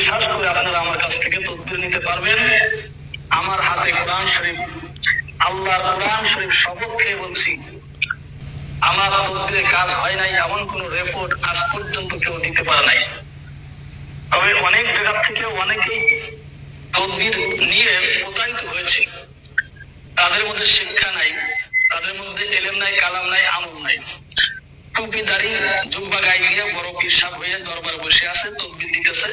বিশ্বাস করে আপনারা আমার কাছ থেকে তদবির নিতে পারবেন। আমার হাতে কোরআন শরীফ, আল্লাহর কোরআন শরীফ শপথ খেয়ে বলছি, আমার তদবিরে কাজ হয় নাই এমন কোন রিপোর্ট আজ পর্যন্ত কেউ দিতে পারে নাই। তবে অনেক জায়গা থেকে অনেকেই তদবির নিয়ে প্রতারিত হয়েছে। তাদের মধ্যে শিক্ষা নাই, তাদের মধ্যে এলেম নাই, কালাম নাই, আমল নাই। টুপি দাড়ি জুব্বা গায়ে দিয়ে বড় পিসাব হয়ে দরবার বসে আছে, তদবির দিতেছে,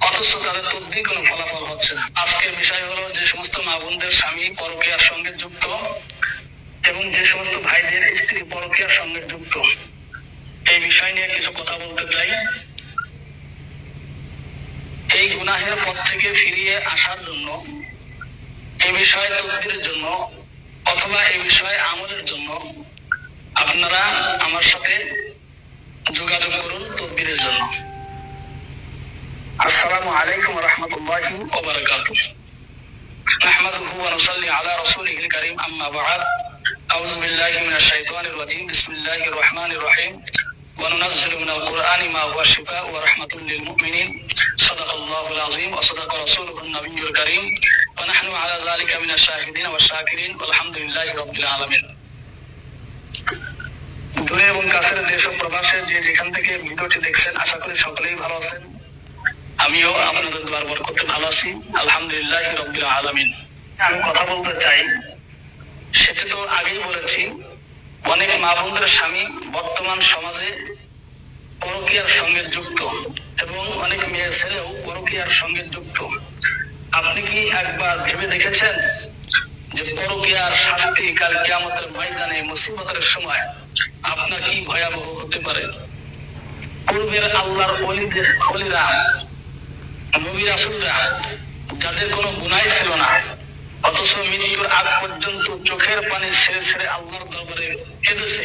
অথচ তাদের তদবির কোনো ফলাফল হচ্ছে না। আজকের বিষয় হলো, যে সমস্ত মা বোনদের স্বামী পরকীয়ার সঙ্গে যুক্ত এবং যে সমস্ত ভাইদের স্ত্রী পরকীয়ার সঙ্গে যুক্ত, এই বিষয় নিয়ে কিছু কথা বলতে চাই। এই গুনাহের পথ থেকে ফিরিয়ে আসার জন্য, এই বিষয়ে তদবিরের জন্য অথবা এই বিষয়ে আমলের জন্য আপনারা আমার সাথে যোগাযোগ করুন তদবিরের জন্য। আসসালামু আলাইকুম ওয়া রাহমাতুল্লাহি ওয়া বারাকাতুহু। নাহমাদুহু ওয়া নুসাল্লি আলা রাসূলিহিল কারীম, আম্মা বা'দ। আউযু বিল্লাহি মিনাশ শাইতানির রাজীম। বিসমিল্লাহির রহমানির রহিম। ওয়া নুনাজ্জিলু মিনাল কুরআনি মা হুয়া শিফাa'un ওয়া রাহমাতুল লিল মুমিনিন। সাদাকাল্লাহুল আযীম ওয়া সাদাকা রাসূলুহুন নাবিয়্যুল কারীম। ওয়া নাহনু আলা যালিকা মিনাশ শাহিদিন ওয়াশ শাকিরিন। আলহামদুলিল্লাহি রাব্বিল আলামিন। দূরে এবং কাছের দেশ ও প্রবাসে যে যেখান থেকে ভিডিওটি দেখছেন, আশা করি সকলেই ভালো আছেন। আমিও আপনাদের দোয়ার বরকতে ভালো আছি, আলহামদুলিল্লাহি রাব্বিল আলামিন। আমি কথা বলতে চাই, সেটা তো আগেই বলেছি, অনেক মা বোনদের স্বামী বর্তমান সমাজে পরকীয়ার সঙ্গে যুক্ত এবং অনেক মেয়ে ছেলেও পরকীয়ার সঙ্গে যুক্ত। আপনি কি একবার ভেবে দেখেছেন যে পরকীয়ার শাস্তি কাল কিয়ামতের ময়দানে মুসিবতের সময় আপনার কি ভয়াবহ হতে পারে? পূর্বের আল্লাহর ওলিরা, নবী রাসূলরা, যাদের কোনো গুনাহ ছিল না, অথচ মৃত্যুর আগ পর্যন্ত চোখের পানি ছেড়ে ছেড়ে আল্লাহর দরবারে কেঁদেছে।